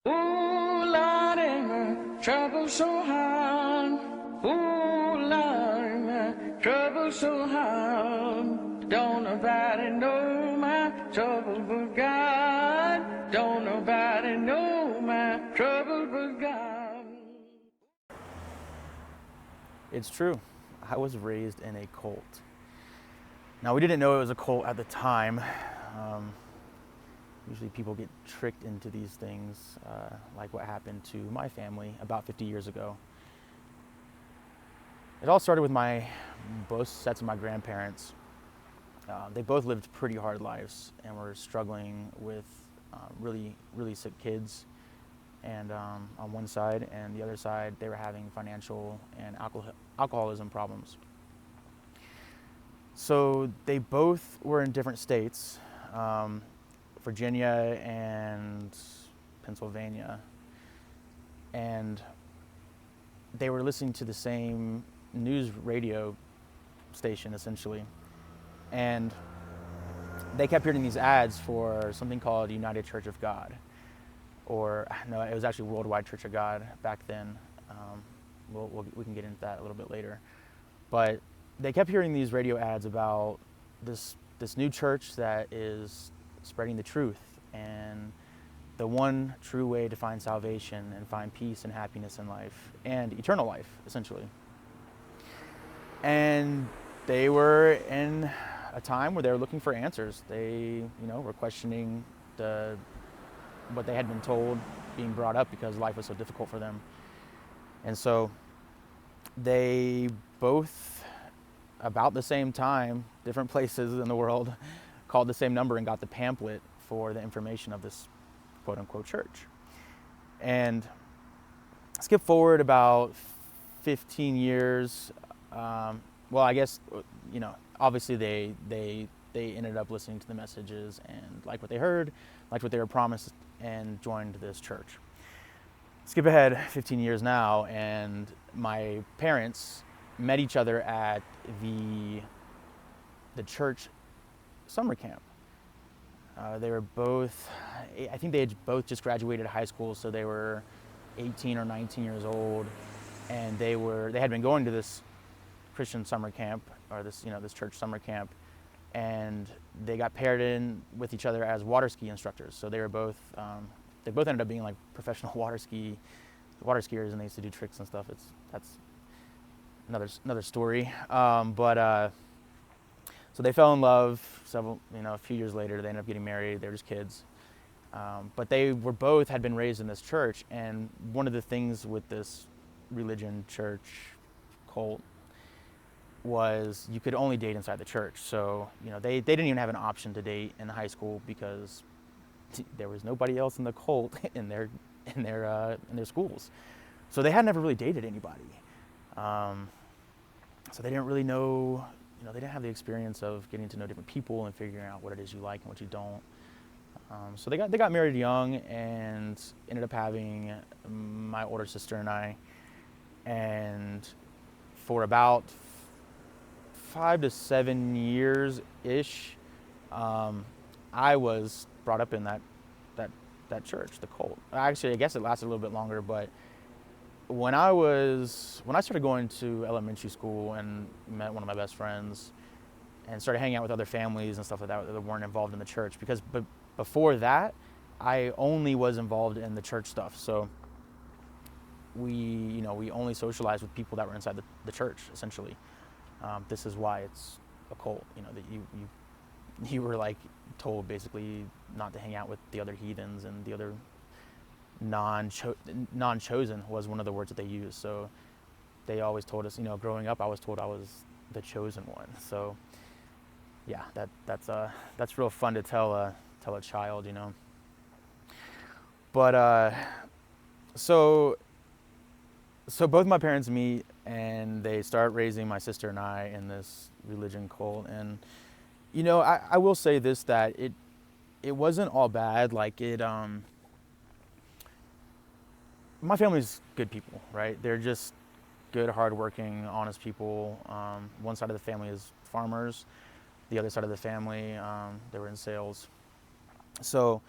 Ooh, Lordy, my trouble so hard. Ooh, Lordy, my trouble so hard. Don't nobody know my trouble but God. Don't nobody know my trouble but God. It's true. I was raised in a cult. Now, we didn't know it was a cult at the time. Um, Usually people get tricked into these things, like what happened to my family about 50 years ago. It all started with both sets of my grandparents. They both lived pretty hard lives and were struggling with really, really sick kids. And on one side, and the other side, they were having financial and alcoholism problems. So they both were in different states, Virginia and Pennsylvania, and they were listening to the same news radio station essentially, and they kept hearing these ads for something called United Church of God, or no, it was actually Worldwide Church of God back then. We can get into that a little bit later, but they kept hearing these radio ads about this new church that is spreading the truth and the one true way to find salvation and find peace and happiness in life and eternal life, essentially. And they were in a time where they were looking for answers. They, were questioning what they had been told, being brought up because life was so difficult for them. And so they both, about the same time, different places in the world, called the same number and got the pamphlet for the information of this quote unquote church. And skip forward about 15 years. Well, I guess, obviously they ended up listening to the messages and liked what they heard, liked what they were promised, and joined this church. Skip ahead 15 years now, and my parents met each other at the church summer camp. They were both, I think they had both just graduated high school, so they were 18 or 19 years old, and they had been going to this Christian summer camp, or this church summer camp, and they got paired in with each other as water ski instructors. So they both ended up being like professional water skiers, and they used to do tricks and stuff. That's another story. So they fell in love a few years later. They ended up getting married. They were just kids. But they had been raised in this church. And one of the things with this religion, church, cult, was you could only date inside the church. So, they didn't even have an option to date in high school because there was nobody else in the cult in their schools. So they had never really dated anybody. So they didn't really know, they didn't have the experience of getting to know different people and figuring out what it is you like and what you don't. So they got married young and ended up having my older sister and I. And for about 5 to 7 years ish, I was brought up in that church, the cult. Actually, I guess it lasted a little bit longer, but when I started going to elementary school and met one of my best friends and started hanging out with other families and stuff like that weren't involved in the church, because before that, I only was involved in the church stuff. So we only socialized with people that were inside the church, essentially. This is why it's a cult, that you were like told basically not to hang out with the other heathens, and the other non-chosen was one of the words that they used. So they always told us, growing up, I was told I was the chosen one. So yeah, that's real fun to tell a child, But so both my parents meet and they start raising my sister and I in this religion cult. And I will say this, that it wasn't all bad. Like my family's good people, right? They're just good, hardworking, honest people. One side of the family is farmers. The other side of the family, they were in sales. So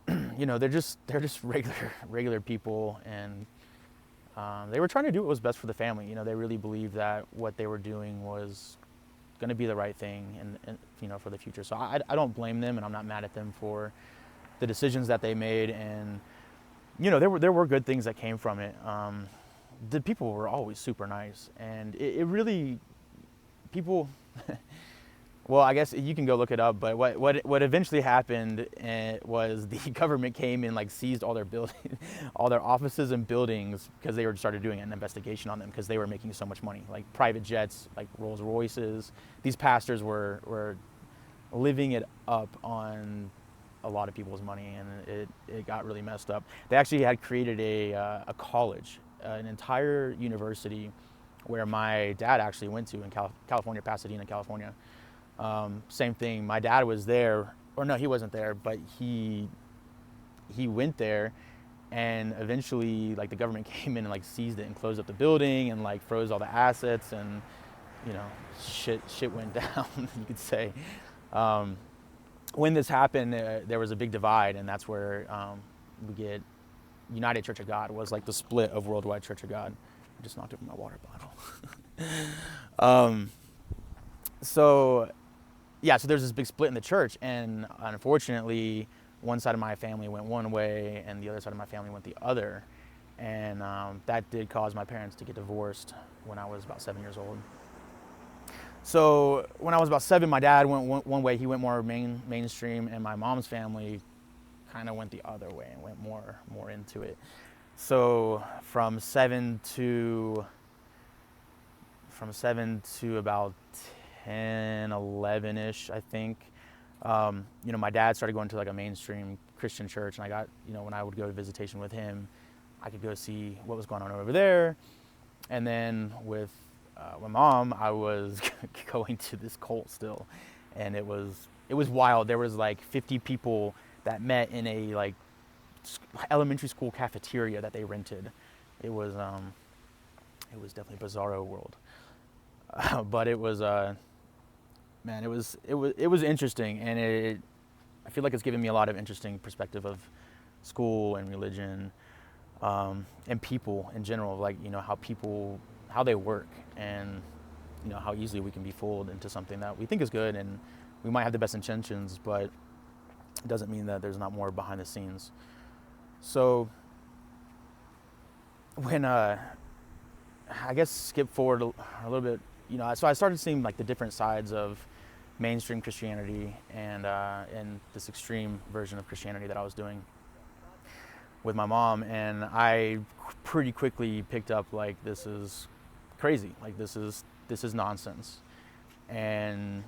they're just regular people, and they were trying to do what was best for the family. They really believed that what they were doing was going to be the right thing, and for the future. So I don't blame them, and I'm not mad at them for the decisions that they made. And there were good things that came from it. The people were always super nice, and it really people. Well, I guess you can go look it up, but what eventually happened was the government came and like seized all their all their offices and buildings, because they started doing an investigation on them because they were making so much money, like private jets, like Rolls Royces. These pastors were living it up on a lot of people's money, and it got really messed up. They actually had created a college, an entire university, where my dad actually went to in California, Pasadena, California. Same thing. My dad was there, or no, he wasn't there, but he went there, and eventually, like, the government came in and like seized it and closed up the building and like froze all the assets, and shit went down, you could say. When this happened, there was a big divide, and that's where we get United Church of God was like the split of Worldwide Church of God. I just knocked over my water bottle. So there's this big split in the church, and unfortunately, one side of my family went one way, and the other side of my family went the other, and that did cause my parents to get divorced when I was about 7 years old. So when I was about 7, my dad went one way; he went more mainstream, and my mom's family kind of went the other way and went more into it. So from 7 to about 10, 11-ish, I think. My dad started going to like a mainstream Christian church, and I got, when I would go to visitation with him, I could go see what was going on over there. And then with my mom, I was going to this cult still, and it was wild. There was like 50 people that met in a like elementary school cafeteria that they rented. It was definitely a bizarro world. But it was man, it was interesting, and I feel like it's given me a lot of interesting perspective of school and religion, and people in general, like how they work, and how easily we can be fooled into something that we think is good, and we might have the best intentions, but it doesn't mean that there's not more behind the scenes. So when I guess skip forward a little bit, so I started seeing like the different sides of mainstream Christianity and this extreme version of Christianity that I was doing with my mom, and I pretty quickly picked up like, this is crazy, like this is nonsense. And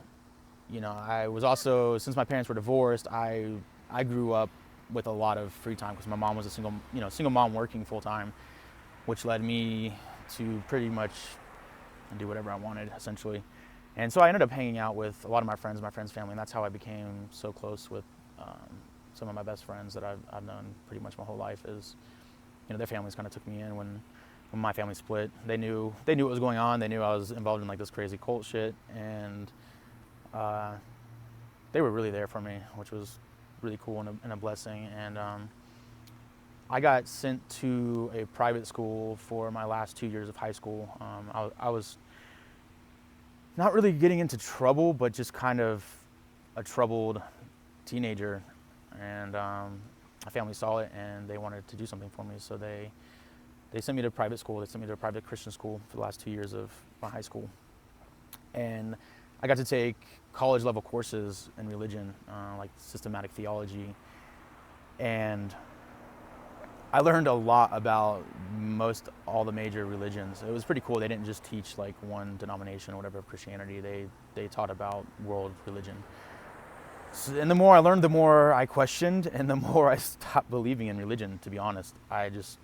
I was also, since my parents were divorced, I grew up with a lot of free time, because my mom was a single mom working full time, which led me to pretty much do whatever I wanted, essentially. And so I ended up hanging out with a lot of my friends family, and that's how I became so close with some of my best friends that I've known pretty much my whole life. Is their families kind of took me in when my family split. They knew what was going on. They knew I was involved in like this crazy cult shit, and they were really there for me, which was really cool and a blessing. And I got sent to a private school for my last 2 years of high school. I was not really getting into trouble, but just kind of a troubled teenager. And my family saw it, and they wanted to do something for me. So they sent me to private school. They sent me to a private Christian school for the last 2 years of my high school. And I got to take college level courses in religion, like systematic theology. And I learned a lot about all the major religions. It was pretty cool. They didn't just teach like one denomination or whatever of Christianity. They taught about world religion. So, and the more I learned, the more I questioned, and the more I stopped believing in religion, to be honest. I just,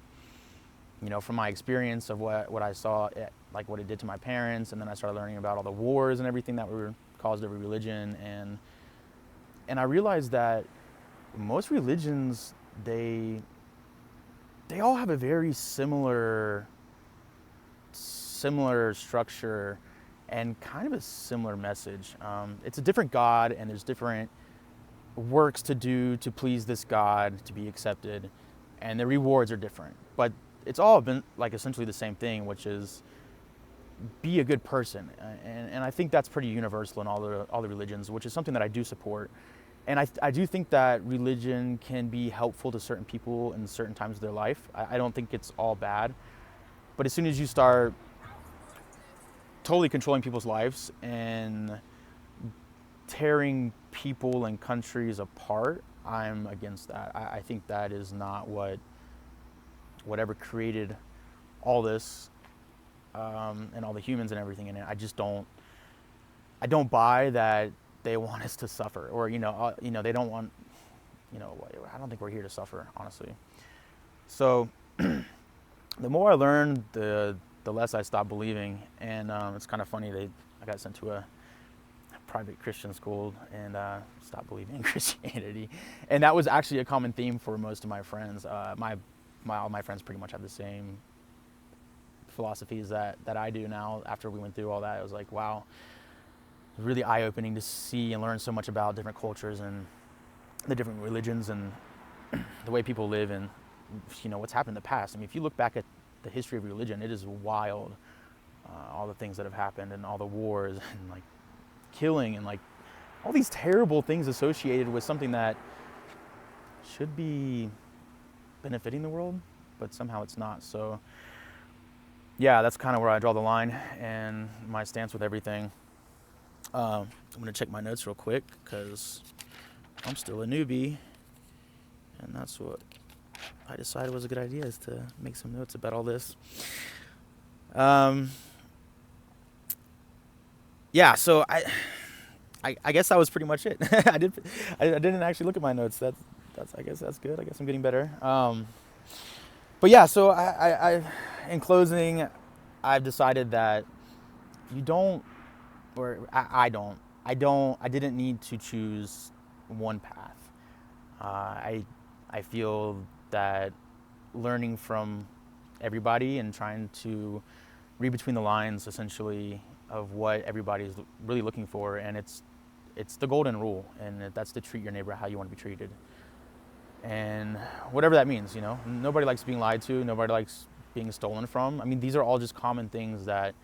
from my experience of what I saw, like what it did to my parents, and then I started learning about all the wars and everything that were caused over religion, and I realized that most religions, they all have a very similar structure and kind of a similar message. It's a different God, and there's different works to do to please this God to be accepted, and the rewards are different. But it's all been like essentially the same thing, which is be a good person. And I think that's pretty universal in all the religions, which is something that I do support. And I do think that religion can be helpful to certain people in certain times of their life. I don't think it's all bad. But as soon as you start totally controlling people's lives and tearing people and countries apart, I'm against that. I think that is not whatever created all this, and all the humans and everything in it. I don't buy that they want us to suffer, or they don't want, I don't think we're here to suffer, honestly. So the more I learned, the less I stopped believing. And it's kind of funny, I got sent to a private Christian school and stopped believing in Christianity. And that was actually a common theme for most of my friends. All my friends pretty much have the same philosophies that I do now. After we went through all that, it was like, wow, it was really eye-opening to see and learn so much about different cultures and the different religions and the way people live and what's happened in the past. I mean, if you look back at the history of religion, it is wild. All the things that have happened and all the wars and like killing and like all these terrible things associated with something that should be benefiting the world, but somehow it's not. So yeah, that's kind of where I draw the line and my stance with everything. I'm going to check my notes real quick because I'm still a newbie, and that's what I decided was a good idea, is to make some notes about all this. Yeah, so I guess that was pretty much it. I didn't actually look at my notes. That's I guess that's good. I guess I'm getting better. But yeah, so I in closing, I've decided that you don't, or I didn't need to choose one path. I feel that learning from everybody and trying to read between the lines, essentially, of what everybody's really looking for, and it's the golden rule, and that's to treat your neighbor how you want to be treated. And whatever that means, nobody likes being lied to, nobody likes being stolen from. I mean, these are all just common things that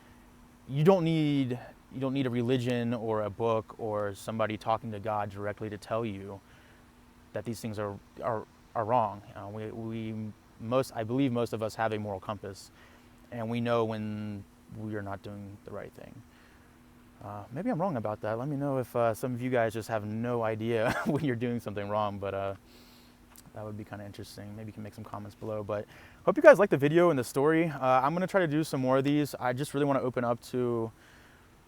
you don't need a religion or a book or somebody talking to God directly to tell you that these things are wrong. I believe most of us have a moral compass, and we know when we are not doing the right thing. Maybe I'm wrong about that. Let me know if some of you guys just have no idea when you're doing something wrong, but that would be kind of interesting. Maybe you can make some comments below. But hope you guys like the video and the story. I'm going to try to do some more of these. I just really want to open up to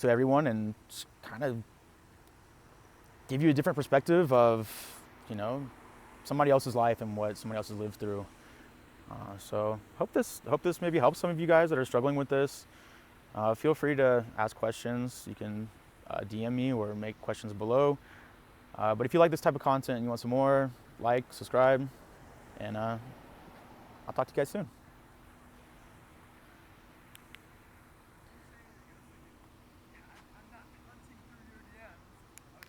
everyone and just kind of give you a different perspective of, somebody else's life and what somebody else has lived through. So hope this maybe helps some of you guys that are struggling with this. Feel free to ask questions. You can DM me or make questions below. But if you like this type of content and you want some more, like, subscribe, and I'll talk to you guys soon.